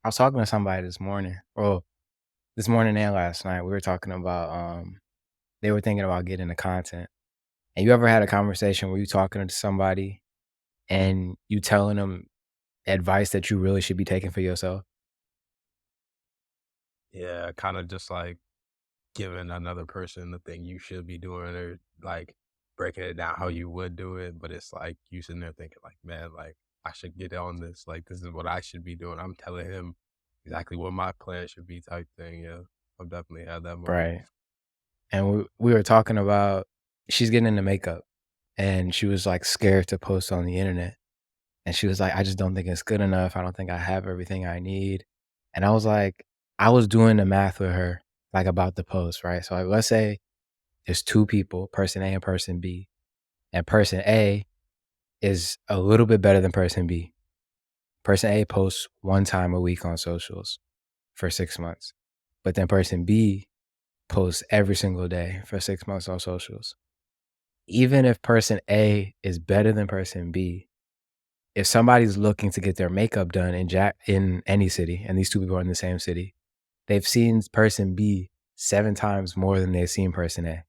I was talking to somebody this morning. Well, this morning and last night, we were talking about they were thinking about getting the content. And you ever had a conversation where you talking to somebody and you telling them advice that you really should be taking for yourself? Yeah, kinda just, like, giving another person the thing you should be doing or, like, breaking it down how you would do it, but it's like you sitting there thinking like, "Man, like, I should get on this, like, this is what I should be doing." I'm telling him exactly what my plan should be type thing, yeah. I've definitely had that moment. Right. And we were talking about she's getting into makeup and she was like scared to post on the internet. And she was like, I just don't think it's good enough. I don't think I have everything I need. And I was like, I was doing the math with her, like about the post, right? So like, let's say there's two people, person A and person B, and person A is a little bit better than person B. Person A posts one time a week on socials for 6 months, but then person B posts every single day for 6 months on socials. Even if person A is better than person B, if somebody's looking to get their makeup done in any city, and these two people are in the same city, they've seen person B 7 times more than they've seen person A.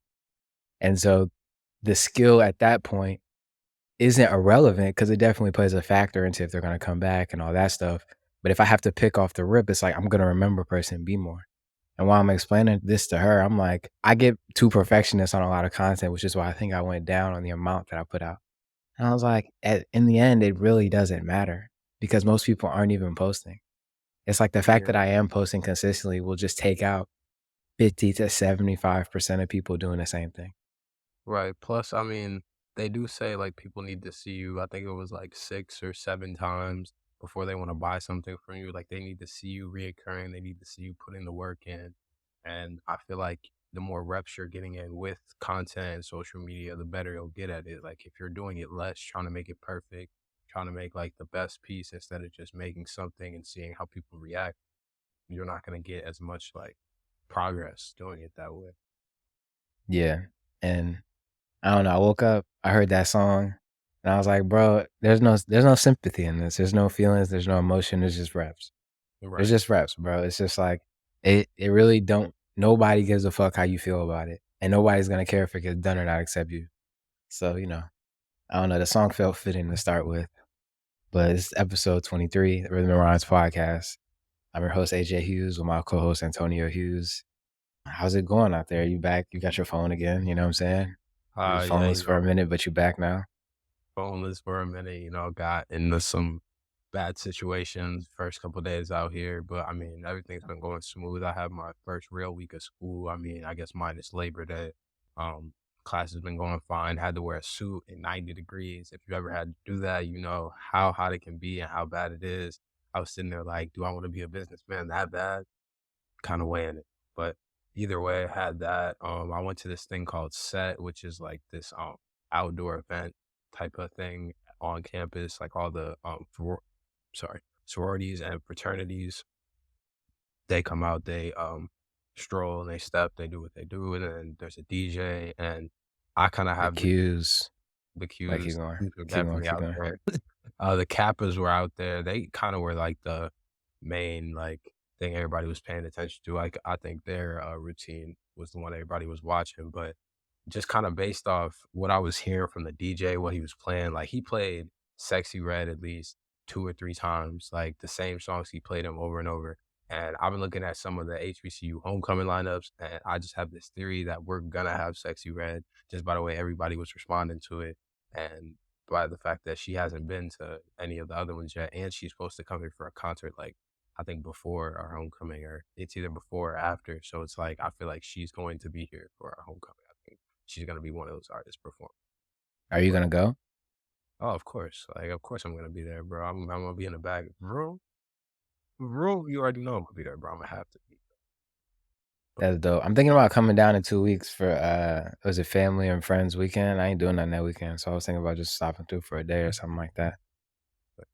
And so the skill at that point isn't irrelevant because it definitely plays a factor into if they're gonna come back and all that stuff. But if I have to pick off the rip, it's like I'm gonna remember person B more. And while I'm explaining this to her, I'm like, I get too perfectionist on a lot of content, which is why I think I went down on the amount that I put out. And I was like, in the end, it really doesn't matter because most people aren't even posting. It's like the fact that Yeah. I am posting consistently will just take out 50 to 75% of people doing the same thing. Right, plus, I mean, they do say, like, people need to see you, I think it was, like, 6 or 7 times before they wanna buy something from you, like, they need to see you reoccurring, they need to see you putting the work in, and I feel like the more reps you're getting in with content and social media, the better you'll get at it, like, if you're doing it less, trying to make it perfect, trying to make, like, the best piece instead of just making something and seeing how people react, you're not gonna get as much, like, progress doing it that way. Yeah. And I don't know. I woke up, I heard that song, and I was like, bro, there's no sympathy in this. There's no feelings, there's no emotion, there's just reps. There's Right. just reps, bro. It's just like it really don't nobody gives a fuck how you feel about it. And nobody's gonna care if it gets done or not except you. So, I don't know. The song felt fitting to start with. But it's episode 23, the Rhythm and Rhymes podcast. I'm your host, AJ Hughes, with my co-host Antonio Hughes. How's it going out there? You back? You got your phone again? You know what I'm saying? You was Yeah, phoneless for a minute, but you back now. phoneless for a minute, got into some bad situations first couple days out here, but I mean, everything's been going smooth. I have my first real week of school. I mean, I guess minus Labor Day. Um, Class has been going fine. Had to wear a suit in 90 degrees. If you ever had to do that, you know how hot it can be and how bad it is. I was sitting there like, do I want to be a businessman that bad? Kind of weighing it. But either way, I had that. I went to this thing called Set, which is like this outdoor event type of thing on campus, like all the sororities and fraternities. They come out, they stroll and they step, they do what they do, and then there's a DJ, and I kind of The have cues. the Like, keep cues. going. Cues are Keep going. definitely Keep out going. there. The Kappas were out there. They kind of were like the main like thing everybody was paying attention to. Like I think their routine was the one everybody was watching, but just kind of based off what I was hearing from the DJ, what he was playing, like he played Sexy Red at least 2 or 3 times, like the same songs he played them over and over. And I've been looking at some of the HBCU homecoming lineups, and I just have this theory that we're gonna have Sexy Red just by the way everybody was responding to it, and by the fact that she hasn't been to any of the other ones yet, and she's supposed to come here for a concert like I think before our homecoming, or it's either before or after. So it's like I feel like she's going to be here for our homecoming. I think she's gonna be one of those artists performing. Are you But gonna go? oh, of course, like of course I'm gonna be there, bro. I'm gonna be in the back room. You already know I'm gonna be there, bro. I'm gonna have to be. But That's dope. I'm thinking about coming down in 2 weeks for was it family and friends weekend? I ain't doing nothing that weekend. So I was thinking about just stopping through for a day or something like that.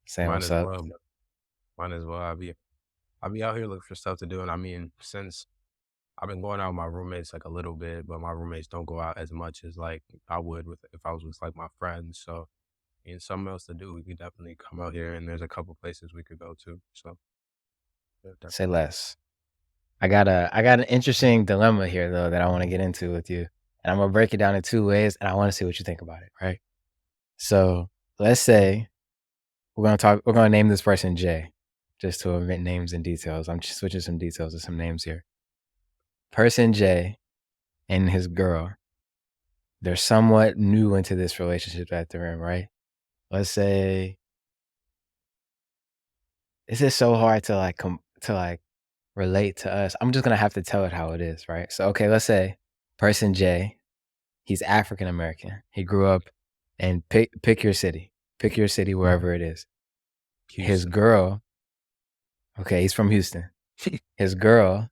Saying might what's as up. well, bro. Might as well. I'll be out here looking for stuff to do, and I mean, since I've been going out with my roommates like a little bit, but my roommates don't go out as much as like I would with if I was with like my friends. So, and something else to do, we could definitely come out here, and there's a couple places we could go to. So. Yeah, Say definitely. less. I got an interesting dilemma here though that I want to get into with you. And I'm gonna break it down in two ways and I want to see what you think about it, right? So let's say we're gonna name this person J, just to omit names and details. I'm just switching some details to some names here. Person J and his girl, they're somewhat new into this relationship that they're in, right? Let's say this is so hard to like relate to us. I'm just gonna have to tell it how it is, right? So okay, let's say person J, he's African American. He grew up and pick your city. Pick your city wherever it is. His Houston. girl, okay, he's from Houston. His girl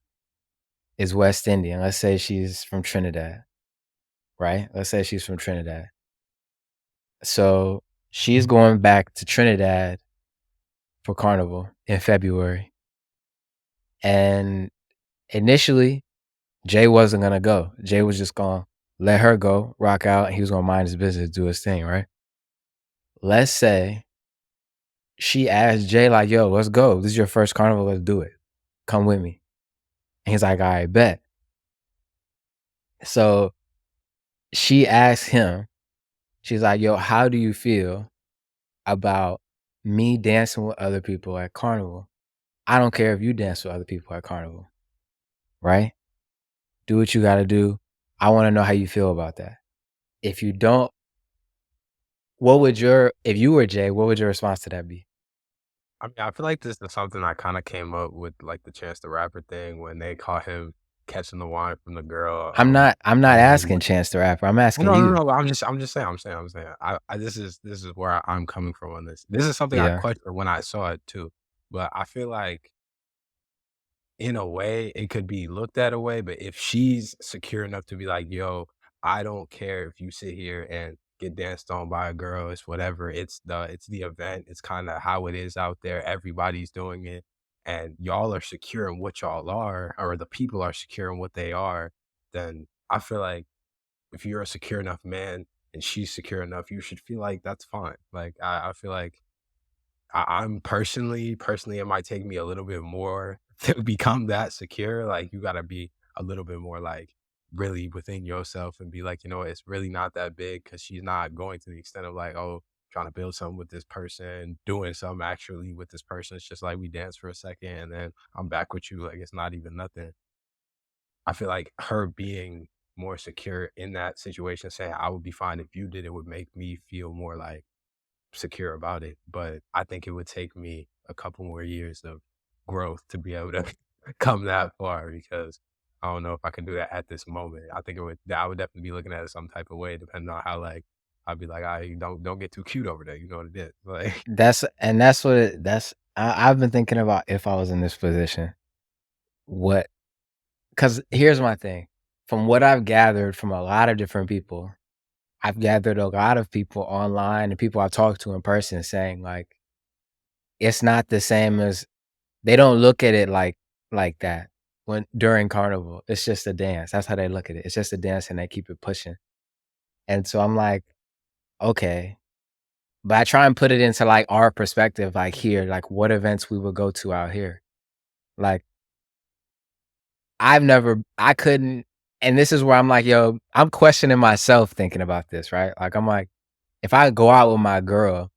is West Indian. Let's say she's from Trinidad, right? Let's say she's from Trinidad. So she's going back to Trinidad for Carnival in February. And initially, Jay wasn't gonna go. Jay was just gonna let her go, rock out, and he was gonna mind his business, do his thing, right? Let's say she asked Jay, like, yo, let's go. This is your first carnival, let's do it. Come with me. And he's like, all right, bet. So she asked him, she's like, yo, how do you feel about me dancing with other people at Carnival? I don't care if you dance with other people at Carnival, right? Do what you gotta do. I wanna know how you feel about that. If you don't, if you were Jay, what would your response to that be? I mean, I feel like this is something I kinda came up with, like, the Chance the Rapper thing when they caught him catching the wine from the girl, I'm not when he asking went. Chance the Rapper. I'm No, asking no, no, you. no, I'm just saying, this is where I'm coming from on this. This is something I Yeah. questioned when I saw it too, but I feel like in a way, it could be looked at a way, but if she's secure enough to be like, "Yo, I don't care if you sit here and get danced on by a girl, it's whatever. It's the event. It's kinda how it is out there. Everybody's doing it, and y'all are secure in what y'all are, or the people are secure in what they are," then I feel like if you're a secure enough man and she's secure enough, you should feel like that's fine. Like, I feel like I'm personally, it might take me a little bit more to become that secure. Like, you gotta be a little bit more, like, really within yourself and be like, it's really not that big because she's not going to the extent of like, oh, trying to build something with this person, doing something actually with this person. It's just like we dance for a second and then I'm back with you. Like, it's not even nothing. I feel like her being more secure in that situation, saying I would be fine if you did it, would make me feel more like secure about it, but I think it would take me a couple more years of growth to be able to come that far because I don't know if I can do that at this moment. I would definitely be looking at it some type of way depending on how like I'd be like, I don't get too cute over there. You know what it is. Like That's what I've been thinking about if I was in this position. What? Because here's my thing. From what I've gathered from a lot of different people, I've gathered a lot of people online and people I've talked to in person saying like it's not the same as they don't look at it like that when during carnival. It's just a dance. That's how they look at it. It's just a dance and they keep it pushing. And so I'm like, okay. But I try and put it into like our perspective, like here, like what events we would go to out here. Like I couldn't, and this is where I'm like, yo, I'm questioning myself thinking about this, right? Like I'm like, if I go out with my girl,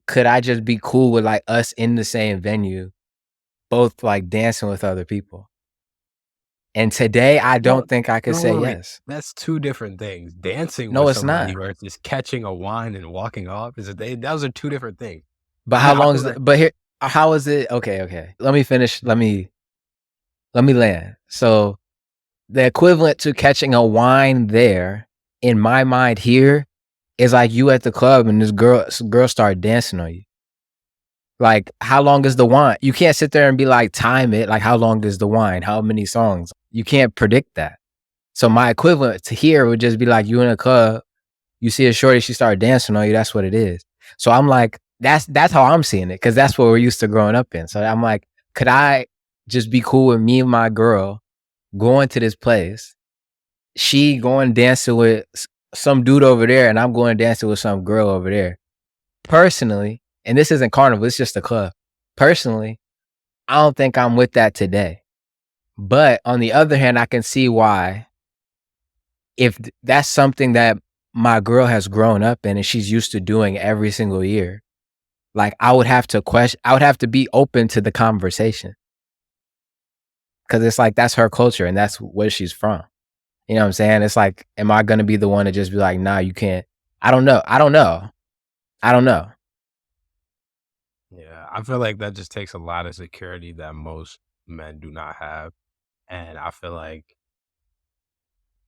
could I just be cool with like us in the same venue, both like dancing with other people? And today I no, don't think I could no, say wait. yes. That's two different things. Dancing No, with it's somebody not. versus catching a wine and walking off those are two different things. But how I long feel is it? like But here, how is it? Okay, okay. Let me finish. Let me land. So the equivalent to catching a wine there, in my mind here, is like you at the club and this girl start dancing on you. Like, how long is the wine? You can't sit there and be like, time it. Like, how long is the wine? How many songs? You can't predict that. So my equivalent to here would just be like you in a club, you see a shorty, she started dancing on you. That's what it is. So I'm like, that's how I'm seeing it because that's what we're used to growing up in. So I'm like, could I just be cool with me and my girl going to this place? She going dancing with some dude over there, and I'm going dancing with some girl over there. Personally, and this isn't carnival, it's just a club. Personally, I don't think I'm with that today. But on the other hand, I can see why if that's something that my girl has grown up in and she's used to doing every single year, like I would have to be open to the conversation because it's like that's her culture and that's where she's from. You know what I'm saying? It's like, am I gonna be the one to just be like, nah, you can't? I don't know. I don't know. I don't know. Yeah, I feel like that just takes a lot of security that most men do not have, and I feel like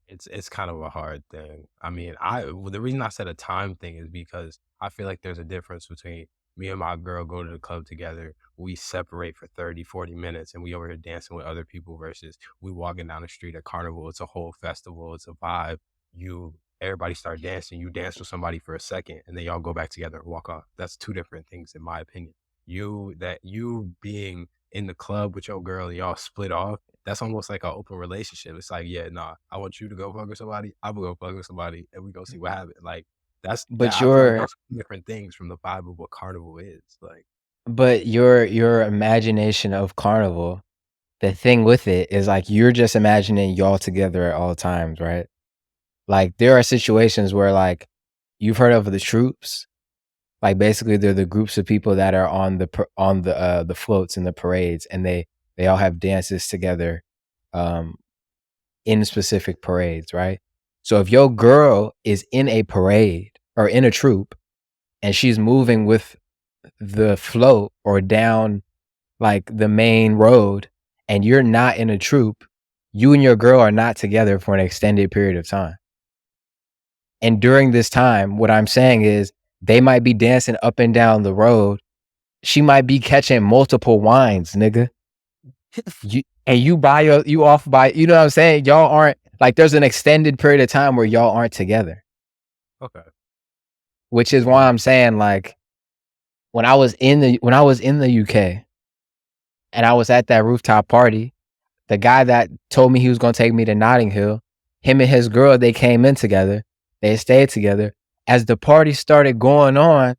it's kind of a hard thing. I mean, the reason I said a time thing is because I feel like there's a difference between me and my girl go to the club together, we separate for 30, 40 minutes, and we over here dancing with other people versus we walking down the street at Carnival. It's a whole festival, it's a vibe. Everybody start dancing, you dance with somebody for a second, and then y'all go back together and walk off. That's two different things, in my opinion. You being in the club with your girl and y'all split off, that's almost like an open relationship. It's like, yeah, nah, I want you to go fuck with somebody. I'm gonna go fuck with somebody, and we go see what happens. Like that. But I feel like your that's different things from the vibe of what Carnival is. Like, your imagination of Carnival, the thing with it is like you're just imagining y'all together at all times, right? Like there are situations where like you've heard of the troops. Like basically they're the groups of people that are on the floats and the parades and they all have dances together um in specific parades, right? So if your girl is in a parade or in a troop and she's moving with the float or down like the main road and you're not in a troop, you and your girl are not together for an extended period of time. And during this time, what I'm saying is they might be dancing up and down the road. She might be catching multiple wines, nigga. You off by, you know what I'm saying? Y'all aren't like there's an extended period of time where y'all aren't together. okay, Which is why yeah, I'm saying like when I was in the UK and I was at that rooftop party, the guy that told me he was gonna take me to Notting Hill, him and his girl, they came in together. They stayed together. As the party started going on,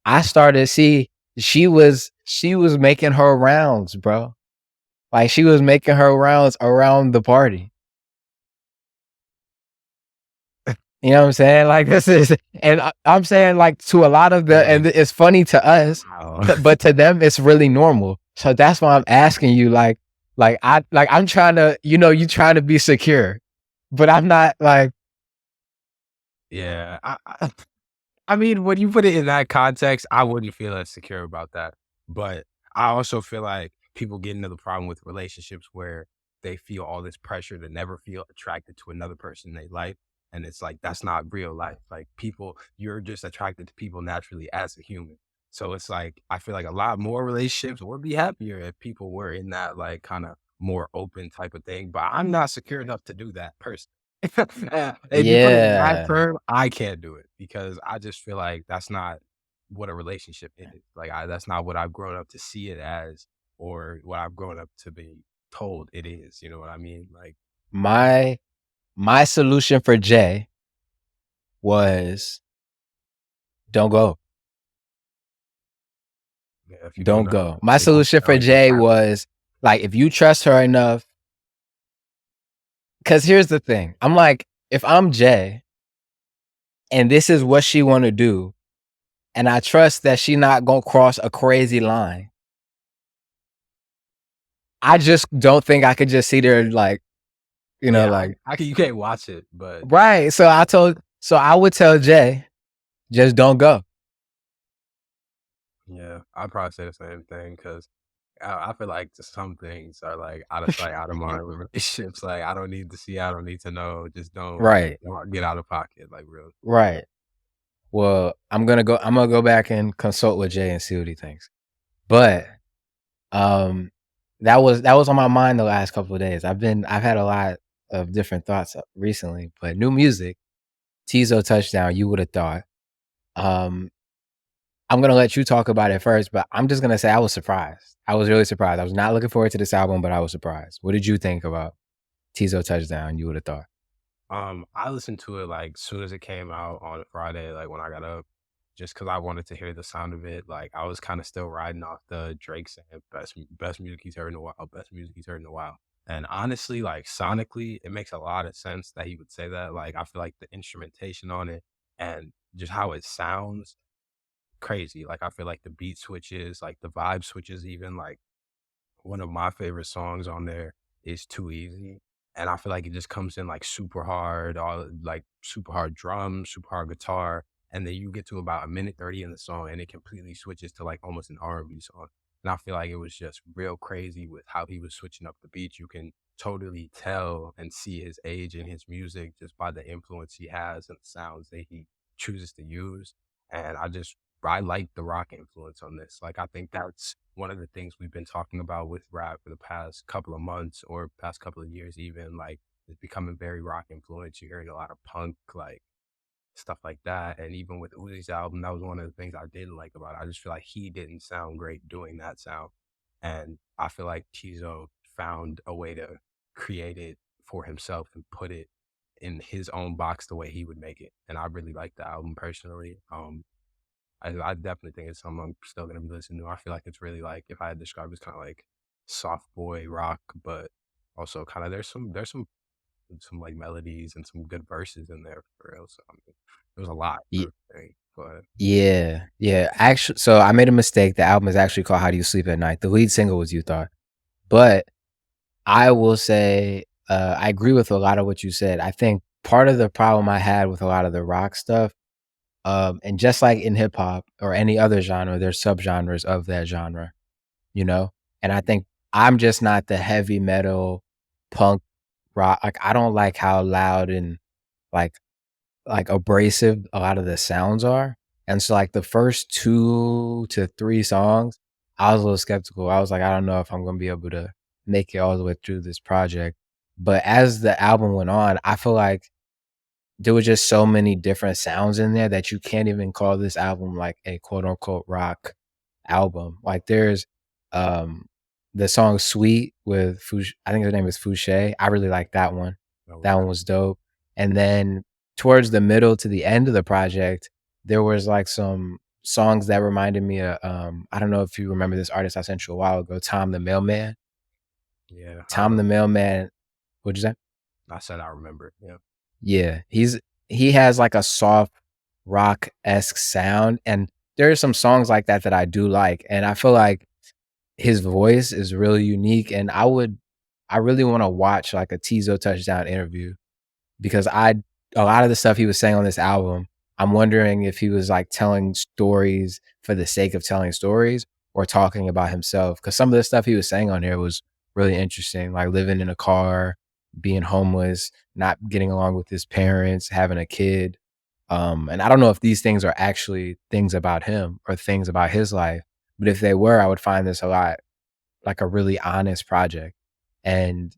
I started to see she was making her rounds, bro. Like she was making her rounds around the party. You know what I'm saying? Like this is, and I'm saying like to a lot of the, like and it's funny to us, wow. but to them it's really normal. So that's why I'm asking you, I'm trying to, you trying to be secure, but I'm not like, Yeah, I mean, when you put it in that context, I wouldn't feel as secure about that. But I also feel like people get into the problem with relationships where they feel all this pressure to never feel attracted to another person in their life. And it's like, that's not real life. Like, you're just attracted to people naturally as a human. So it's like, I feel like a lot more relationships would be happier if people were in that, like, kind of more open type of thing. But I'm not secure enough to do that personally. If you put it in that yeah, term, I can't do it because I just feel like that's not what a relationship is. Like that's not what I've grown up to see it as or what I've grown up to be told it is. You know what I mean? Like, my my solution for Jay was don't go, yeah, if you don't don't know, go. My they don't solution for tell you. Jay was like if you trust her enough, because here's the thing, I'm like if I'm Jay and this is what she want to do, and I trust that she not gonna cross a crazy line. I just don't think I could just see there like, Yeah, like you can't watch it, but right. So I would tell Jay, just don't go. yeah, I'd probably say the same thing because I feel like just some things are like out of sight, out of mind with relationships. Like I don't need to see, I don't need to know. Just Right. don't get out of pocket, like real. Right. Well, I'm gonna go back and consult with Jay and see what he thinks. But um that was on my mind the last couple of days. I've had a lot of different thoughts recently, but new music, Teezo Touchdown, you would have thought. Um I'm gonna let you talk about it first, but I'm just gonna say I was surprised. I was really surprised. I was not looking forward to this album, but I was surprised. What did you think about Teezo Touchdown? You would have thought. I listened to it like soon as it came out on Friday, like when I got up. just because I wanted to hear the sound of it. Like I was kind of still riding off the Drake saying best music he's heard in a while, best music he's heard in a while. And honestly, like sonically, it makes a lot of sense that he would say that. Like I feel like the instrumentation on it and just how it sounds crazy. Like I feel like the beat switches, like the vibe switches, even like one of my favorite songs on there is Too Easy. And I feel like it just comes in like super hard, all like super hard drums, super hard guitar. And then you get to about a minute 30 in the song and it completely switches to like almost an R&B song. And I feel like it was just real crazy with how he was switching up the beats. You can totally tell and see his age in his music just by the influence he has and the sounds that he chooses to use. And I like the rock influence on this. Like, I think that's one of the things we've been talking about with rap for the past couple of months or past couple of years, even like it's becoming very rock influence. You're hearing a lot of punk, like stuff like that. And even with Uzi's album, that was one of the things I didn't like about it. I just feel like he didn't sound great doing that sound. And I feel like Teezo found a way to create it for himself and put it in his own box the way he would make it. And I really like the album personally. I definitely think it's something I'm still gonna be listening to. I feel like it's really like if I had to describe it, it's kind of like soft boy rock, but also kind of there's some like melodies and some good verses in there for real. So I mean, there's a lot Ye of things, but yeah, yeah, actually so I made a mistake, the album is actually called How Do You Sleep at Night, the lead single was You Thought, but I will say, I agree with a lot of what you said. I think part of the problem I had with a lot of the rock stuff, and just like in hip hop or any other genre, there's subgenres of that genre, you know? And I think I'm just not the heavy metal punk rock. Like I don't like how loud and like abrasive a lot of the sounds are. And so like the first 2 to 3 songs, I was a little skeptical. I was like, I don't know if I'm gonna be able to make it all the way through this project. But as the album went on, I feel like there were just so many different sounds in there that you can't even call this album like a quote unquote rock album. Like there's um the song Sweet with I think her name is Fouché. I really like that one. no, That one was dope. And then towards the middle to the end of the project, there was like some songs that reminded me of I don't know if you remember this artist I sent you a while ago, Tom the Mailman. yeah, I Tom the remember. Mailman, what'd you say? I said I remember. Yeah, Yeah, he has like a soft rock-esque sound, and there are some songs like that that I do like, and I feel like his voice is really unique, and I really wanna watch like a Teezo Touchdown interview because a lot of the stuff he was saying on this album, I'm wondering if he was like telling stories for the sake of telling stories or talking about himself. Because some of the stuff he was saying on here was really interesting, like living in a car, being homeless, not getting along with his parents, having a kid. And I don't know if these things are actually things about him or things about his life, but if they were, I would find this a lot like a really honest project. And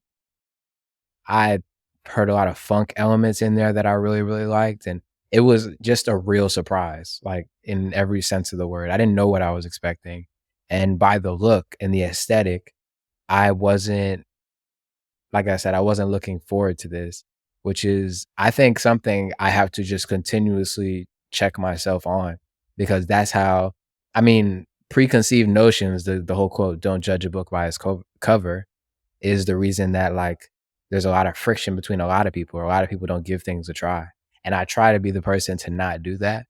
I heard a lot of funk elements in there that I really, really liked, and it was just a real surprise, like, in every sense of the word. I didn't know what I was expecting, and by the look and the aesthetic, I wasn't like I said, I wasn't looking forward to this, which is, I think, something I have to just continuously check myself on because that's how I mean, preconceived notions, the whole quote, "Don't judge a book by its cover," is the reason that like there's a lot of friction between a lot of people, or a lot of people don't give things a try. And I try to be the person to not do that.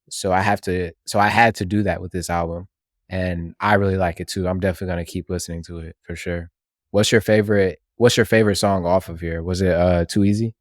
So I had to do that with this album. And I really like it too. I'm definitely gonna keep listening to it for sure. What's your favorite song off of here? Was it Too Easy?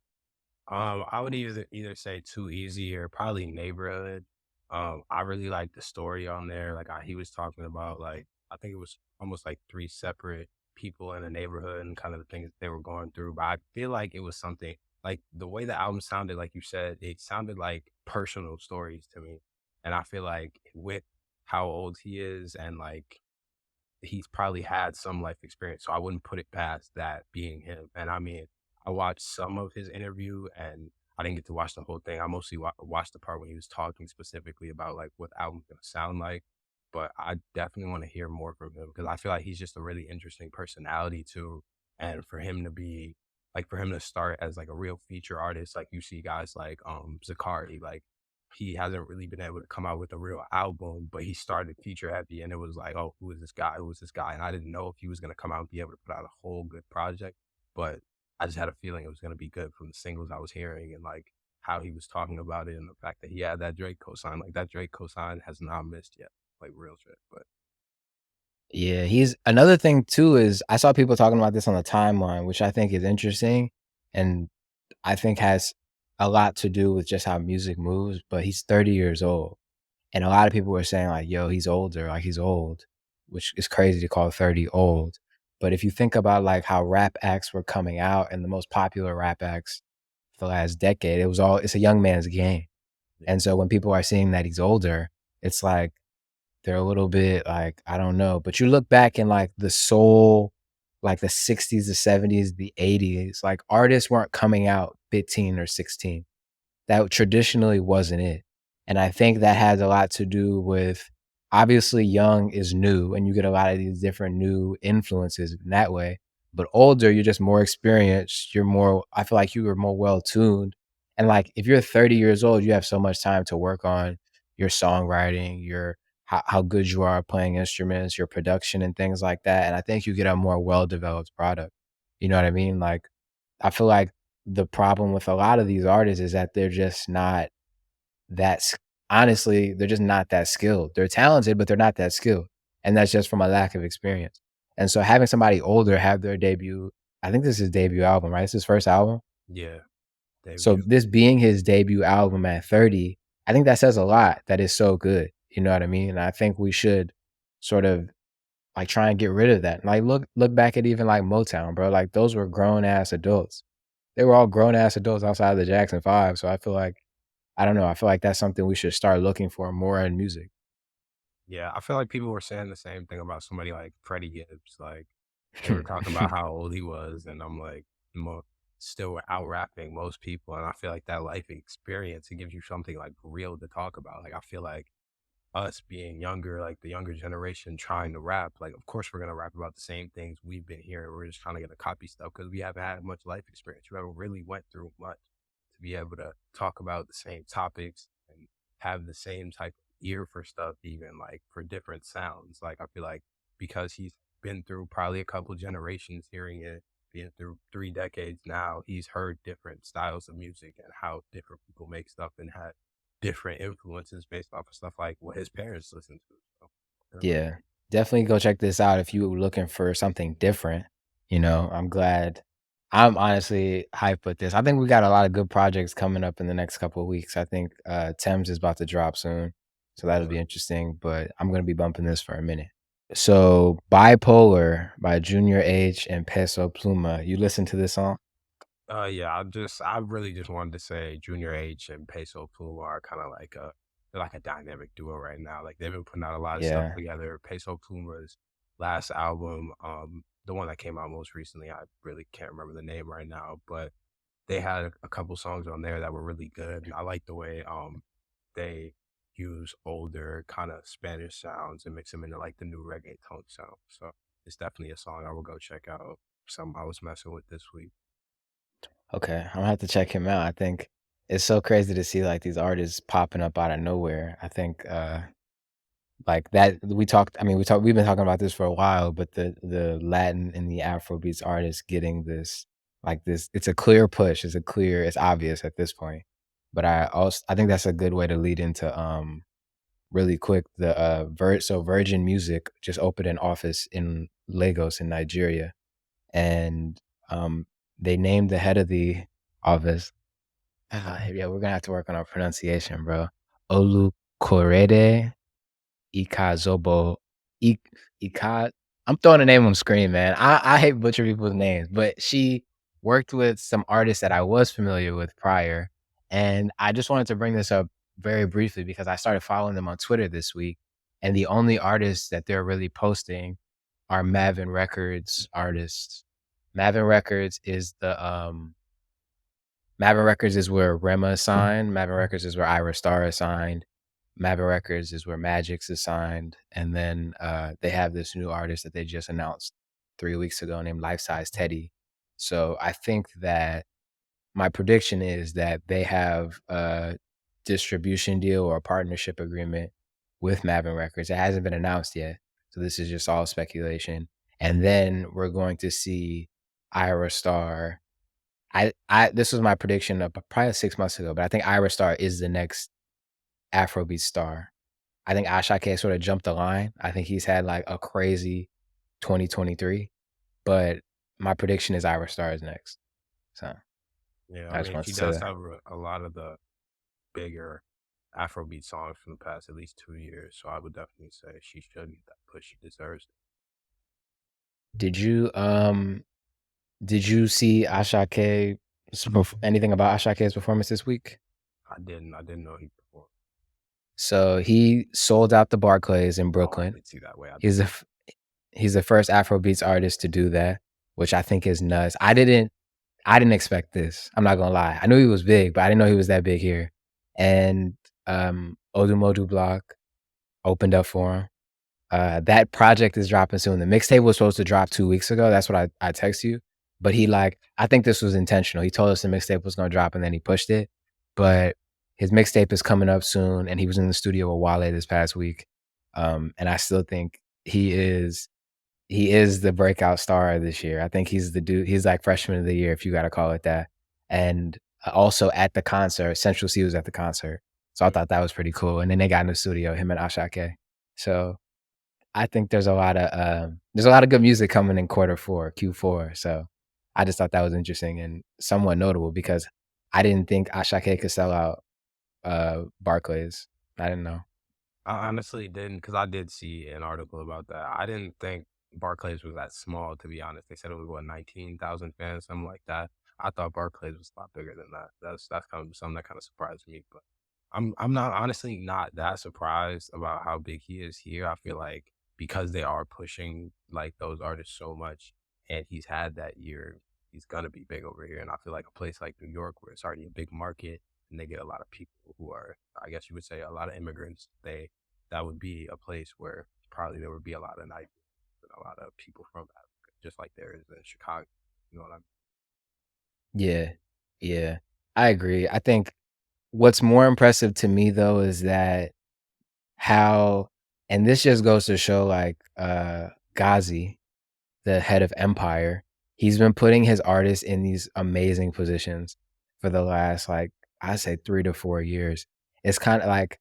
I would either say Too Easy or probably Neighborhood. I really like the story on there. Like he was talking about, like I think it was almost like three separate people in a neighborhood and kind of the things they were going through. But I feel like it was something like the way the album sounded, like you said, it sounded like personal stories to me. And I feel like with how old he is and like he's probably had some life experience, so I wouldn't put it past that being him. And I mean, I watched some of his interview, and I didn't get to watch the whole thing. I mostly watched the part when he was talking specifically about like what the album's gonna sound like. But I definitely want to hear more from him because I feel like he's just a really interesting personality too. And for him to be like for him to start as like a real feature artist, like you see guys like Zakari, like he hasn't really been able to come out with a real album, but he started feature heavy, and it was like, oh, who is this guy? Who is this guy? And I didn't know if he was gonna come out and be able to put out a whole good project, but I just had a feeling it was gonna be good from the singles I was hearing and like how he was talking about it and the fact that he had that Drake cosign. Like that Drake cosign has not missed yet, like real shit. But Yeah, he's another thing too is I saw people talking about this on the timeline, which I think is interesting and I think has a lot to do with just how music moves, but he's 30 years old. And a lot of people were saying like, "Yo, he's older, like he's old," which is crazy to call 30 old. But if you think about like how rap acts were coming out and the most popular rap acts for the last decade, it's a young man's game. yeah, And so when people are seeing that he's older, it's like they're a little bit like, I don't know. But you look back in like the soul, like the 60s, the 70s, the 80s, like artists weren't coming out 15 or 16. That traditionally wasn't it, and I think that has a lot to do with obviously young is new, and you get a lot of these different new influences in that way, but older, you're just more experienced, you're more I feel like you were more well-tuned, and, like, if you're 30 years old, you have so much time to work on your songwriting, your how good you are playing instruments, your production, and things like that, and I think you get a more well-developed product, you know what I mean? Like, I feel like the problem with a lot of these artists is that they're just not that s honestly, they're just not that skilled. They're talented, but they're not that skilled, and that's just from a lack of experience. And so having somebody older have their debut I think this is his debut album, right? It's his first album? yeah, So debut. this being his debut album at 30, I think that says a lot that is so good, you know what I mean? And I think we should sort of, like, try and get rid of that. Like, look back at even, like, Motown, bro, like, those were grown ass adults. They were all grown ass adults outside of the Jackson 5, so I feel like I don't know, I feel like that's something we should start looking for more in music. Yeah, I feel like people were saying the same thing about somebody like Freddie Gibbs. Like they were talking about how old he was, and I'm like, still out rapping most people. And I feel like that life experience it gives you something like real to talk about. Like I feel like us being younger, like the younger generation trying to rap, like of course we're gonna rap about the same things we've been hearing. We're just trying to get a copy stuff because we haven't had much life experience. We haven't really went through much to be able to talk about the same topics and have the same type of ear for stuff, even like for different sounds. Like I feel like because he's been through probably a couple generations hearing it, being through 3 decades now, he's heard different styles of music and how different people make stuff and had different influences based off of stuff like what his parents listened to. So, yeah. Yeah, definitely go check this out if you were looking for something different, you know, I'm honestly hyped with this. I think we got a lot of good projects coming up in the next couple of weeks. I think, Thames is about to drop soon, so that'll Yeah. be interesting, but I'm gonna be bumping this for a minute. So, Bipolar by Junior H and Peso Pluma, you listen to this song? Yeah, I really just wanted to say Junior H and Peso Pluma are kind of like they're like a dynamic duo right now. Like they've been putting out a lot of stuff Yeah. together. Peso Pluma's last album, the one that came out most recently, I really can't remember the name right now, but they had a couple songs on there that were really good. And I like the way they use older kind of Spanish sounds and mix them into like the new reggaeton sound. So it's definitely a song I will go check out. Something I was messing with this week. Okay, I'm gonna have to check him out. I think it's so crazy to see, like, these artists popping up out of nowhere. I think, like, that we've been talking about this for a while, but the Latin and the Afrobeats artists getting this it's a clear push, it's obvious at this point. But I think that's a good way to lead into, really quick, Virgin Music just opened an office in Lagos in Nigeria, and, they named the head of the office yeah, we're gonna have to work on our pronunciation, bro. Olukorede Ikazobo Ik Ika I'm throwing a name on the screen, man. I hate butchering people's names, but she worked with some artists that I was familiar with prior, and I just wanted to bring this up very briefly because I started following them on Twitter this week, and the only artists that they're really posting are Mavin Records artists. Mavin Records is Mavin Records is where Rema is signed. Mavin Records is where Ira Star is signed. Mavin Records is where Magix is signed. And then they have this new artist that they just announced 3 weeks ago named Life Size Teddy. So I think that my prediction is that they have distribution deal or a partnership agreement with Mavin Records. It hasn't been announced yet, so this is just all speculation. And then we're going to see Ira Star. I this was my prediction of probably 6 months ago, but I think Ira Star is the next Afrobeat star. I think Asake sort of jumped the line. I think he's had, like, a crazy 2023, but my prediction is Ira Star is next. So, Yeah, I I just mean, wanted she to say does that. have a lot of the bigger Afrobeat songs from the past at least 2 years, so I would definitely say she should get that push. She deserves it. Did you, did you see anything about Ashake's performance this week? I didn't know he performed. So, he sold out the Barclays in Oh, I Brooklyn. did see that way. I did He's the see. f he's the first Afrobeats artist to do that, which I think is nuts. I didn't expect this. I'm not gonna lie. I knew he was big, but I didn't know he was that big here. And Odumodu Block opened up for him. That project is dropping soon. The mixtape was supposed to drop 2 weeks ago. That's what I text you. But he like I think this was intentional. He told us the mixtape was gonna drop and then he pushed it. But his mixtape is coming up soon, and he was in the studio with Wale this past week. And I still think he is the breakout star this year. I think he's the dude. He's like freshman of the year, if you got to call it that. And also at the concert, Central C was at the concert, so I Mm. thought that was pretty cool. And then they got in the studio, him and Ashake. So I think there's a lot of good music coming in Q4. So I just thought that was interesting and somewhat notable because I didn't think Ashake could sell out Barclays. I didn't know. I honestly didn't, because I did see an article about that. I didn't think Barclays was that small, to be honest. They said it was what, 19,000 fans, something like that. I thought Barclays was a lot bigger than that. That's kind of something that kind of surprised me. But I'm not honestly not that surprised about how big he is here. I feel like because they are pushing like those artists so much, and he's had that year, he's gonna be big over here. And I feel like a place like New York, where it's already a big market, and they get a lot of people who are, I guess you would say, a lot of immigrants. That would be a place where probably there would be a lot of night and a lot of people from Africa, just like there is in Chicago. You know what I mean? Yeah, yeah, I agree. I think what's more impressive to me though is that how and this just goes to show like Ghazi, the head of Empire, he's been putting his artists in these amazing positions for the last like I say 3 to 4 years. It's kind of like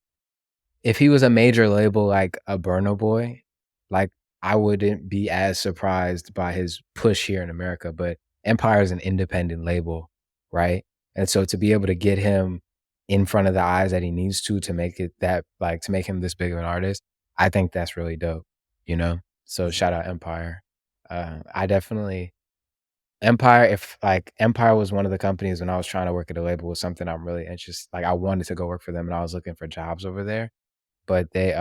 if he was a major label like a Burna Boy, like, I wouldn't be as surprised by his push here in America, but Empire is an independent label, right? And so to be able to get him in front of the eyes that he needs to make it that like, to make him this big of an artist, I think that's really dope, you know? So shout Yeah. out Empire. I definitely Empire, if like Empire was one of the companies when I was trying to work at a label was something I'm really interested like, I wanted to go work for them and I was looking for jobs over there, but they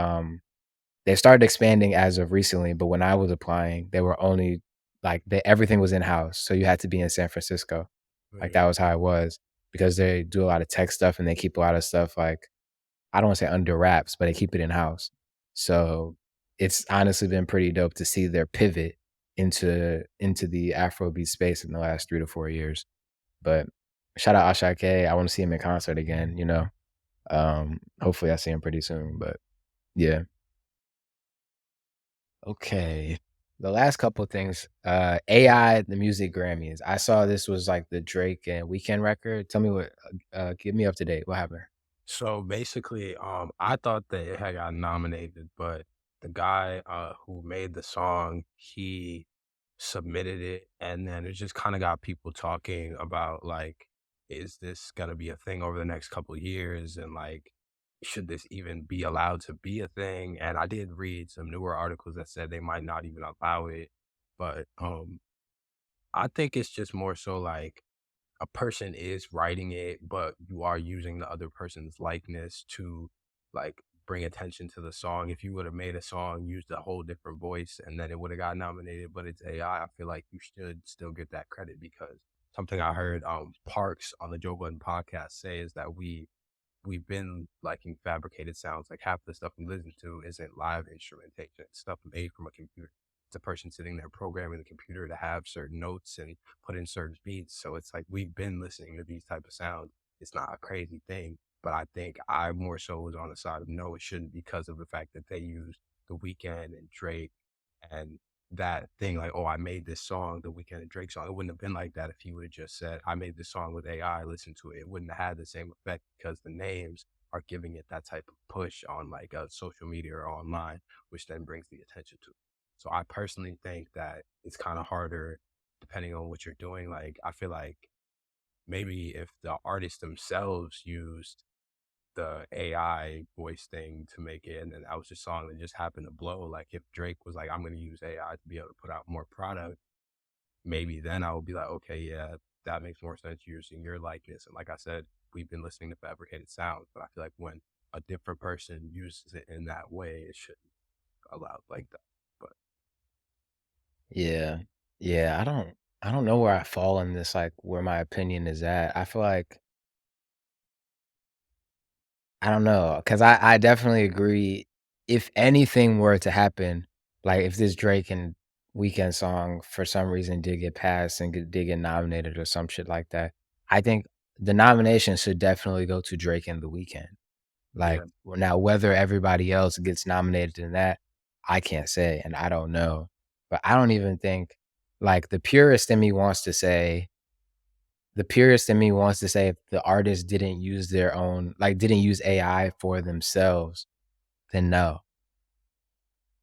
started expanding as of recently, but when I was applying, they were only like they everything was in-house, so you had to be in San Francisco. Like, that Mm. was how it was because they do a lot of tech stuff and they keep a lot of stuff, like, I don't wanna say under wraps, but they keep it in-house. So, it's honestly been pretty dope to see their pivot into the Afrobeat space in the last 3 to 4 years. But shout out Asake, I wanna see him in concert again, you know? Hopefully I see him pretty soon, but yeah. Okay. The last couple of things, AI, the music Grammys. I saw this was like the Drake and Weekend record. Tell me what, get me up to date. What happened? So basically, I thought that it had got nominated, but the guy who made the song, he submitted it, and then it just kind of got people talking about like, is this gonna be a thing over the next couple years, and like, should this even be allowed to be a thing? And I did read some newer articles that said they might not even allow it, but I think it's just more so like a person is writing it, but you are using the other person's likeness to like bring attention to the song. If you would have made a song, used a whole different voice, and then it would have got nominated, but it's AI, I feel like you should still get that credit because something I heard Parks on the Joe Budden podcast say is that we've been liking fabricated sounds. Like half the stuff we listen to isn't live instrumentation. It's stuff made from a computer. It's a person sitting there programming the computer to have certain notes and put in certain beats. So it's like we've been listening to these type of sounds. It's not a crazy thing. But I think I more so was on the side of no, it shouldn't because of the fact that they used The Weeknd and Drake and that thing like, oh, I made this song, the Weeknd and Drake song. It wouldn't have been like that if he would have just said, I made this song with AI, listen to it. It wouldn't have had the same effect because the names are giving it that type of push on like social media or online, which then brings the attention to it. So I personally think that it's kind of harder depending on what you're doing. Like I feel like maybe if the artists themselves used the AI voice thing to make it, and then that was just song that just happened to blow. Like if Drake was like, "I'm going to use AI to be able to put out more product," maybe then I would be like, "Okay, yeah, that makes more sense using your likeness." And like I said, we've been listening to fabricated sounds, but I feel like when a different person uses it in that way, it shouldn't be allowed like that. But Yeah. Yeah, I don't know where I fall in this, like, where my opinion is at. I feel like I don't know, cause I definitely agree. If anything were to happen, like, if this Drake and Weeknd song for some reason did get passed and did get nominated or some shit like that, I think the nomination should definitely go to Drake and The Weeknd. Like, yeah, well, now whether everybody else gets nominated in that, I can't say, and I don't know. But I don't even think like, the purist in me wants to say if the artist didn't use their own like, didn't use AI for themselves, then no.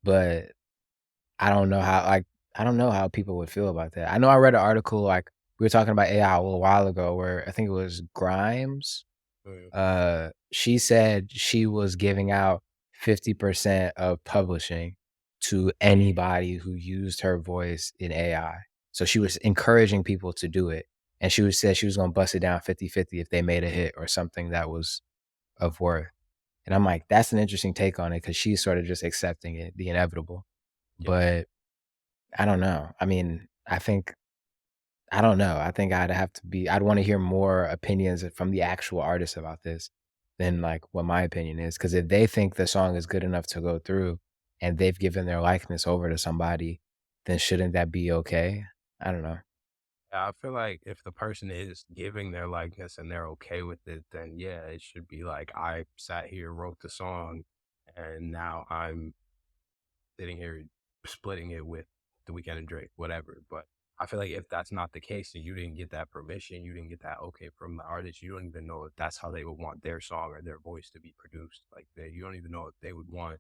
But I don't know how people would feel about that. I know I read an article, like, we were talking about AI a little while ago where I think it was Grimes. yeah, She said she was giving out 50% of publishing to anybody who used her voice in AI. So she was encouraging people to do it, and she was said she was gonna bust it down 50-50 if they made a hit or something that was of worth. And I'm like, "That's an interesting take on it because she's sort of just accepting it, the inevitable." yeah. But I don't know. I mean, I don't know. I think I'd wanna hear more opinions from the actual artist about this than, like, what my opinion is. Because if they think the song is good enough to go through and they've given their likeness over to somebody, then shouldn't that be okay? I don't know. I feel like if the person is giving their likeness and they're okay with it, then yeah, it should be like I sat here, wrote the song, and now I'm sitting here splitting it with The Weeknd and Drake, whatever. But I feel like if that's not the case and you didn't get that permission, you didn't get that okay from the artist, you don't even know if that's how they would want their song or their voice to be produced. Like you don't even know if they would want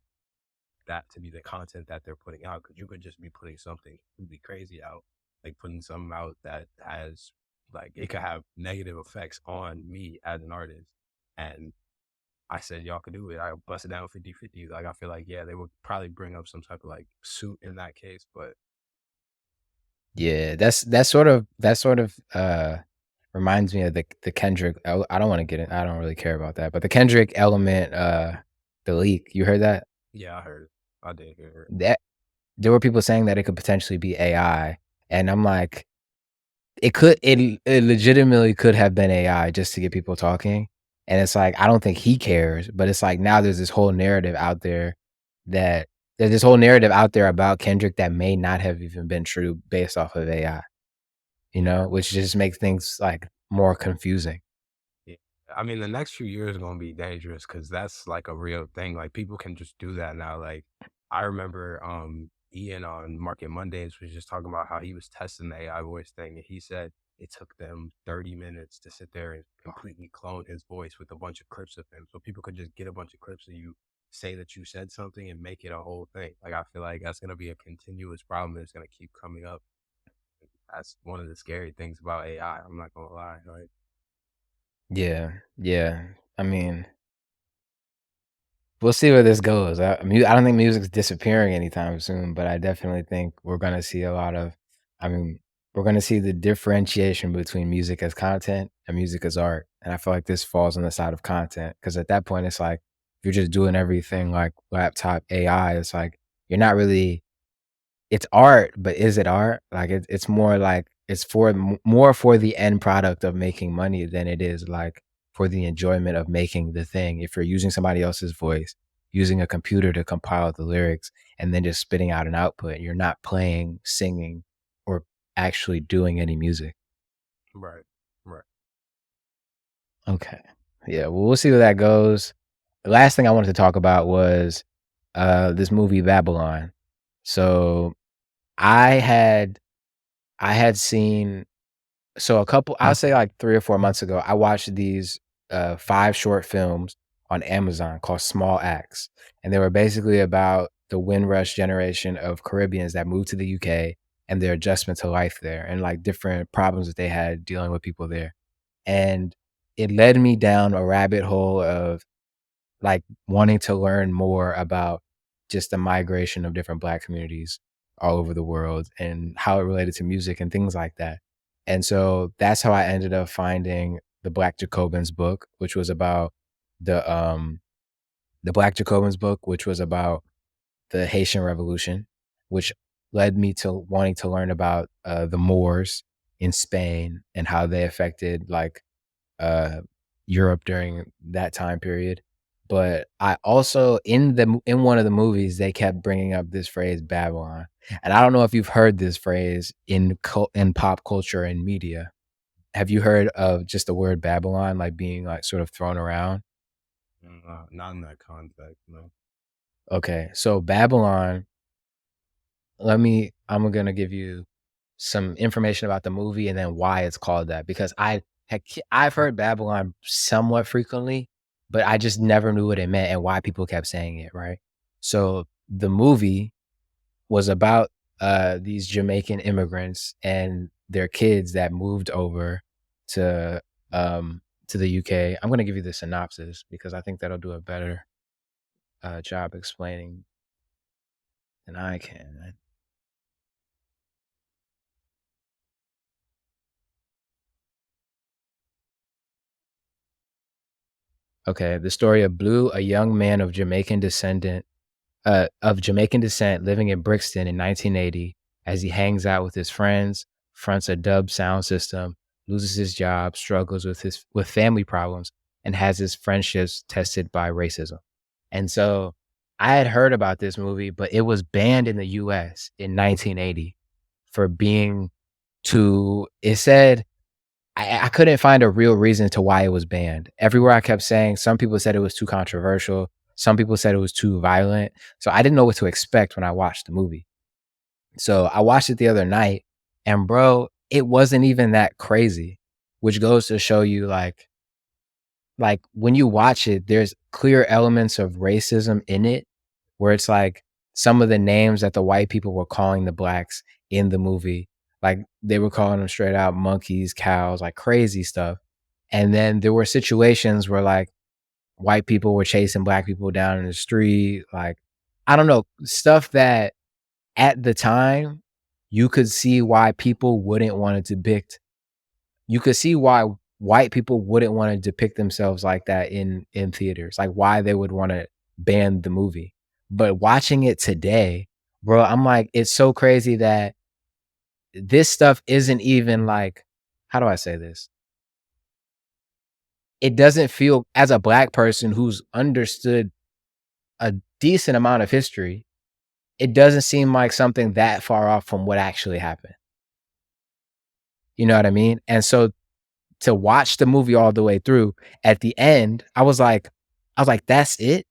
that to be the content that they're putting out because you could just be putting something completely crazy out, like putting something out that has like it could have negative effects on me as an artist. And I said y'all could do it. I bust it down 50-50. Like I feel like yeah, they would probably bring up some type of like suit in that case, but Yeah, reminds me of the Kendrick I don't wanna get it I don't really care about that, but the Kendrick Element, the leak, you heard that? yeah, I heard it. I did hear it. That there were people saying that it could potentially be AI, and I'm like, it legitimately could have been AI just to get people talking, and it's like, I don't think he cares, but it's like now there's this whole narrative out there that there's this whole narrative out there about Kendrick that may not have even been true based off of AI, you Yeah. know, which just makes things, like, more confusing. Yeah. I mean, the next few years are gonna be dangerous because that's like a real thing. Like people can just do that now. Like I remember Ian on Market Mondays was just talking about how he was testing the AI voice thing and he said it took them 30 minutes to sit there and completely clone his voice with a bunch of clips of him. So people could just get a bunch of clips of you say that you said something and make it a whole thing. Like I feel like that's gonna be a continuous problem that's gonna keep coming up. That's one of the scary things about AI. I'm not gonna lie. Like Yeah, yeah. I mean, we'll see where this goes. I don't think music's disappearing anytime soon, but I definitely think we're gonna see a lot of I mean, we're gonna see the differentiation between music as content and music as art, and I feel like this falls on the side of content because at that point, it's like, if you're just doing everything like laptop AI, it's like, you're not really it's art, but is it art? Like, it's more like it's for more for the end product of making money than it is, like, for the enjoyment of making the thing. If you're using somebody else's voice, using a computer to compile the lyrics, and then just spitting out an output, you're not playing, singing, or actually doing any music. right. Right. Okay. Yeah, well, we'll see where that goes. The last thing I wanted to talk about was, this movie Babylon. So, I had I had seen so a couple I'll say, like, 3 or 4 months ago, I watched these, 5 short films on Amazon called Small Acts, and they were basically about the Windrush generation of Caribbeans that moved to the UK and their adjustment to life there and, like, different problems that they had dealing with people there, and it led me down a rabbit hole of, like, wanting to learn more about just the migration of different Black communities all over the world and how it related to music and things like that. And so that's how I ended up finding the Black Jacobins book, which was about the, um the Black Jacobins book, which was about the Haitian Revolution, which led me to wanting to learn about, the Moors in Spain and how they affected, like, uh, Europe during that time period. But I also in one of the movies, they kept bringing up this phrase Babylon, and I don't know if you've heard this phrase in pop culture and media. Have you heard of just the word Babylon, like, being, like, sort of thrown around? Not in that context, no. Okay, so Babylon, I'm gonna give you some information about the movie and then why it's called that because I've heard Babylon somewhat frequently, but I just never knew what it meant and why people kept saying it, right? So the movie was about these Jamaican immigrants and their kids that moved over to to the UK. I'm gonna give you the synopsis because I think that'll do a better job explaining than I can. Okay, the story of Blue, a young man of Jamaican descent living in Brixton in 1980, as he hangs out with his friends, fronts a dub sound system, loses his job, struggles with family problems, and has his friendships tested by racism. And so I had heard about this movie, but it was banned in the US in 1980 for being too it said I couldn't find a real reason to why it was banned. Everywhere I kept saying, some people said it was too controversial, some people said it was too violent, so I didn't know what to expect when I watched the movie. So I watched it the other night, and bro, it wasn't even that crazy, which goes to show you, like, when you watch it, there's clear elements of racism in it, where it's like some of the names that the white people were calling the blacks in the movie, like, they were calling them straight out monkeys, cows, like, crazy stuff. And then there were situations where, like, white people were chasing black people down in the street, like, I don't know, stuff that at the time, you could see why people wouldn't wanna depict you could see why white people wouldn't wanna depict themselves like that in theaters, like, why they would wanna ban the movie. But watching it today, bro, I'm like, it's so crazy that this stuff isn't even like how do I say this? It doesn't feel as a black person who's understood a decent amount of history, it doesn't seem like something that far off from what actually happened. You know what I mean? And so to watch the movie all the way through, at the end, I was like, "That's it?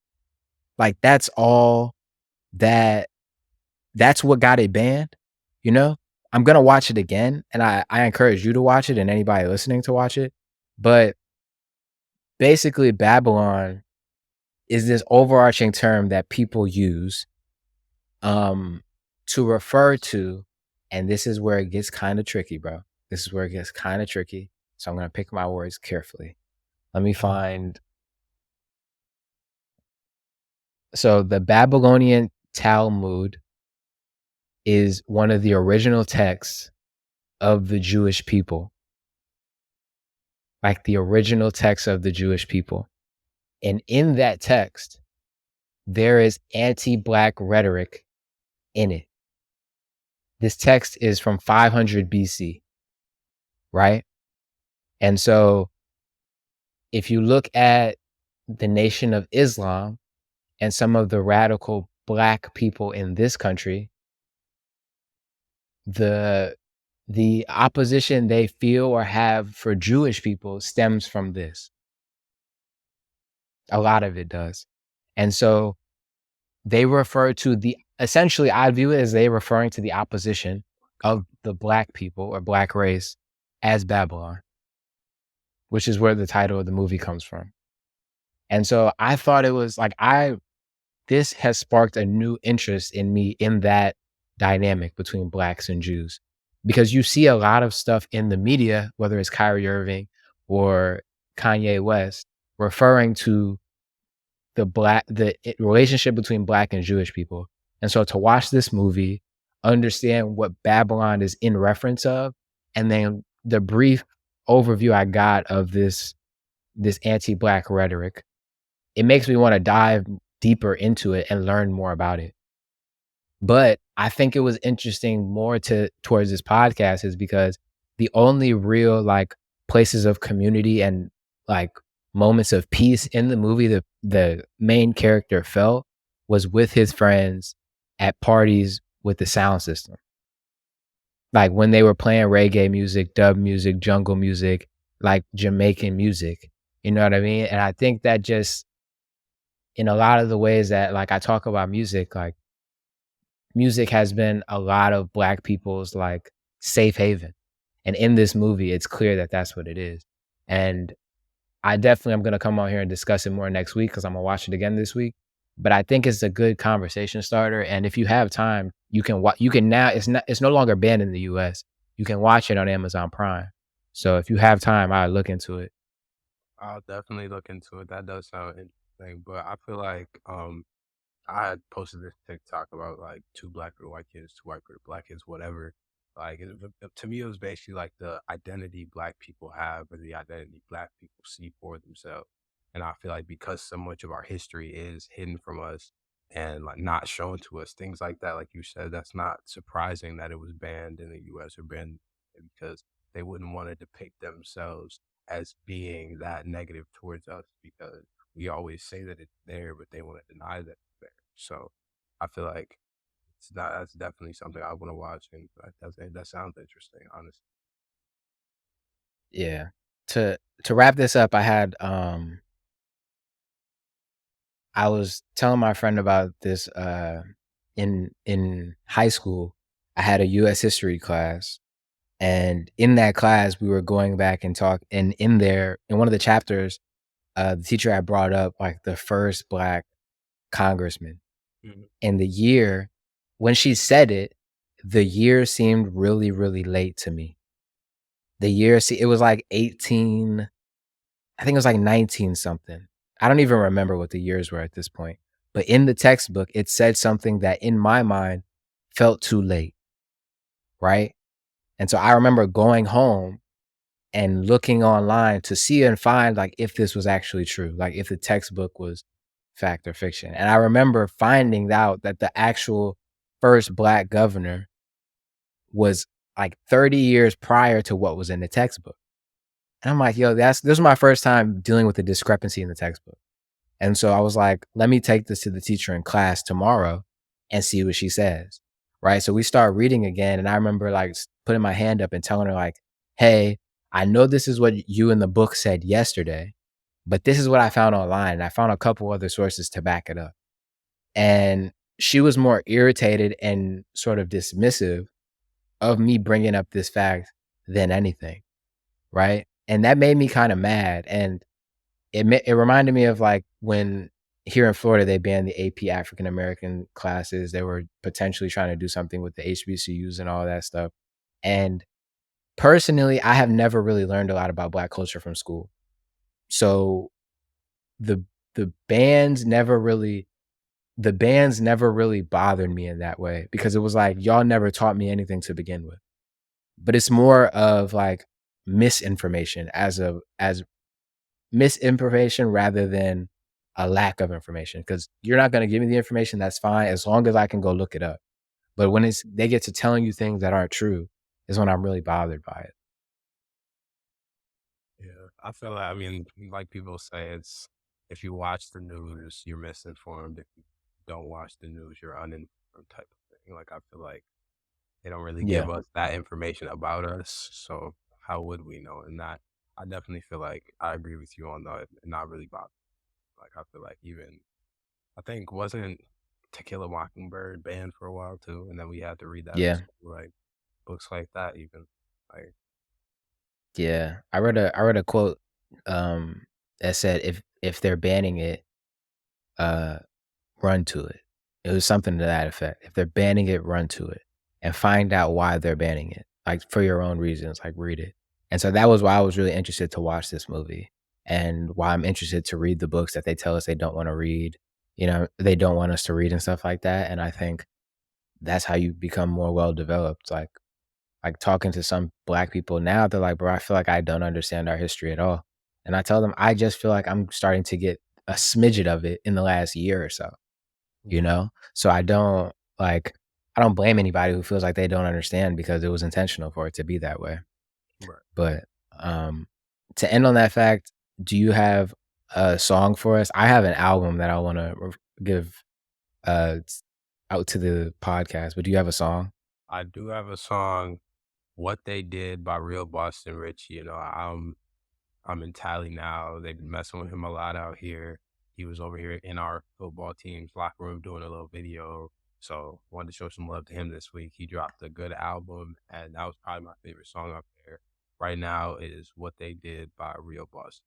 Like, that's all that that's what got it banned?" You know? I'm gonna watch it again, and I encourage you to watch it and anybody listening to watch it, but basically, Babylon is this overarching term that people use, um, to refer to and this is where it gets kinda tricky, bro. This is where it gets kinda tricky, so I'm gonna pick my words carefully. Let me find so the Babylonian Talmud is one of the original texts of the Jewish people, like the original text of the Jewish people. And in that text, there is anti-black rhetoric in it. This text is from 500 BC, right? And so if you look at the Nation of Islam and some of the radical black people in this country, the the opposition they feel or have for Jewish people stems from this. A lot of it does. And so they refer to the essentially, I view it as they referring to the opposition of the black people or black race as Babylon, which is where the title of the movie comes from. And so I thought it was like this has sparked a new interest in me in that dynamic between blacks and Jews. Because you see a lot of stuff in the media, whether it's Kyrie Irving or Kanye West, referring to the relationship between black and Jewish people. And so to watch this movie, understand what Babylon is in reference of, and then the brief overview I got of this anti-black rhetoric, it makes me want to dive deeper into it and learn more about it. But I think it was interesting more towards this podcast is because the only real like places of community and like moments of peace in the movie the main character felt was with his friends at parties with the sound system. Like when they were playing reggae music, dub music, jungle music, like Jamaican music. You know what I mean? And I think that just in a lot of the ways that like I talk about music, like music has been a lot of black people's like safe haven. And in this movie, it's clear that that's what it is. And I definitely am going to come on here and discuss it more next week because I'm going to watch it again this week. But I think it's a good conversation starter. And if you have time, you can now, it's no longer banned in the US. You can watch it on Amazon Prime. So if you have time, I look into it. I'll definitely look into it. That does sound interesting, but I feel like I had posted this TikTok about like two black or white kids, two white or black kids, whatever. Like to me, it was basically like the identity black people have or the identity black people see for themselves. And I feel like because so much of our history is hidden from us and like not shown to us, things like that, like you said, that's not surprising that it was banned in the U.S. or banned because they wouldn't want to depict themselves as being that negative towards us because we always say that it's there, but they want to deny that it's there. So I feel like that's definitely something I want to watch, and that sounds interesting, honestly. Yeah. To wrap this up, I was telling my friend about this in high school. I had a US history class, and in that class we were going back and talk and in there in one of the chapters, the teacher had brought up like the first black congressman. Mhm. And the year when she said it, the year seemed really, really late to me. It was like 18, I think it was like 19 something. I don't even remember what the years were at this point. But in the textbook, it said something that in my mind felt too late, right? And so I remember going home and looking online to see and find like if this was actually true, like if the textbook was fact or fiction. And I remember finding out that the actual first black governor was like 30 years prior to what was in the textbook. And I'm like, yo, this is my first time dealing with a discrepancy in the textbook. And so I was like, let me take this to the teacher in class tomorrow and see what she says. Right. So we start reading again. And I remember like putting my hand up and telling her, like, hey, I know this is what you in the book said yesterday, but this is what I found online. And I found a couple other sources to back it up. And she was more irritated and sort of dismissive of me bringing up this fact than anything. Right. And that made me kind of mad. And it reminded me of, like, when here in Florida, they banned the AP African American classes. They were potentially trying to do something with the HBCUs and all that stuff. And personally, I have never really learned a lot about Black culture from school. So the the bands never really the bands never really bothered me in that way because it was like, y'all never taught me anything to begin with. But it's more of, like, misinformation as misinformation rather than a lack of information. Because 'cause you're not gonna give me the information, that's fine, as long as I can go look it up. But when they get to telling you things that aren't true is when I'm really bothered by it. Yeah, I feel like, I mean, like people say, it's if you watch the news, you're misinformed. If you don't watch the news, you're uninformed type of thing. Like I feel like they don't really Yeah. give us that information about us, so how would we know? And that I definitely feel like I agree with you on that, and not really bother. Like I feel like even I think wasn't Tequila Mockingbird banned for a while too, and then we had to read that in Yeah, school, like books like that even. Like yeah. I read a quote, that said, "If they're banning it, uh, run to it." It was something to that effect. If they're banning it, run to it and find out why they're banning it, like, for your own reasons, like, read it. And so that was why I was really interested to watch this movie and why I'm interested to read the books that they tell us they don't wanna read, they don't want us to read and stuff like that, and I think that's how you become more well developed, like, talking to some Black people now, they're like, "Bro, I feel like I don't understand our history at all." And I tell them, "I just feel like I'm starting to get a smidget of it in the last year or so." You yeah, know? So I don't blame anybody who feels like they don't understand because it was intentional for it to be that way. right. But, um, to end on that fact, do you have a song for us? I have an album that I wanna give, s out to the podcast, but do you have a song? I do have a song, "What They Did" by Real Boston Richie. I'm in Tally now. They've been messing with him a lot out here. He was over here in our football team's locker room doing a little video. So wanted to show some love to him this week. He dropped a good album, and that was probably my favorite song up there. Right now is "What They Did" by Real Boston.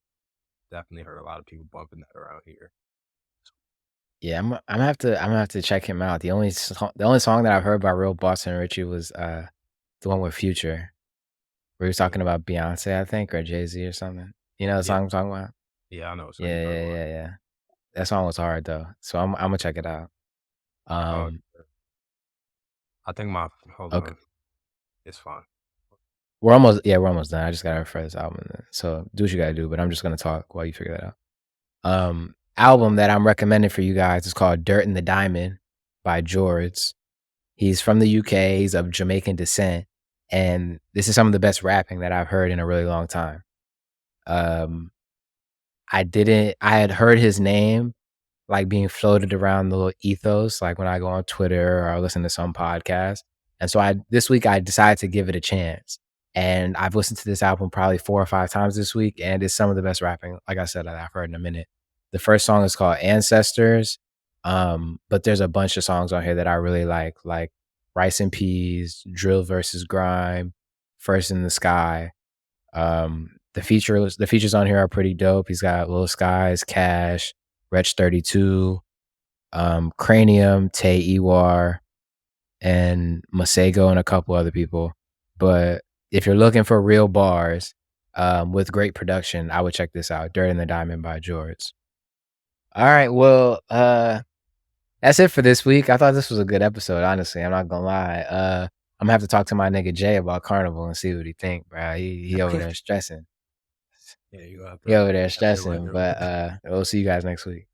Definitely heard a lot of people bumping that around here. Yeah, I'm gonna have to check him out. The only song that I've heard by Real Boston Richie was, the one with Future, where he was Yeah, talking about Beyonce, I think, or Jay-Z or something. You know the yeah, song I'm talking about? yeah. I know what song you're Yeah, talking yeah, about. yeah, yeah. That song was hard though, so Imma check it out. Oh, Um, I think my hold ok on, it's fine. we're almost done. I just gotta refer this album then. So do what you gotta do, but I'm just gonna talk while you figure that out. Album that I'm recommending for you guys is called Dirt and the Diamond by Jords. He's from the UK, he's of Jamaican descent, and this is some of the best rapping that I've heard in a really long time. Um, I had heard his name, like, being floated around the little ethos, like, when I go on Twitter or I listen to some podcast, and so I this week, I decided to give it a chance, and I've listened to this album probably 4 or 5 times this week, and it's some of the best rapping, like I said, that I've heard in a minute. The first song is called Ancestors, but there's a bunch of songs on here that I really like Rice and Peas, Drill versus Grime, First in the Sky. The features on here are pretty dope. He's got Lil Skies, Cash, Wretch 32, Cranium, Tay Iwar, and Masego, and a couple other people. But if you're looking for real bars, with great production, I would check this out, Dirt and the Diamond by George. All right, well, that's it for this week. I thought this was a good episode, honestly. I'm not gonna lie. I'm gonna have to talk to my nigga Jay about Carnival and see what he think, bro. He over there stressing. Yeah, you have He to over there definitely let stressing, him. but we'll see you guys next week.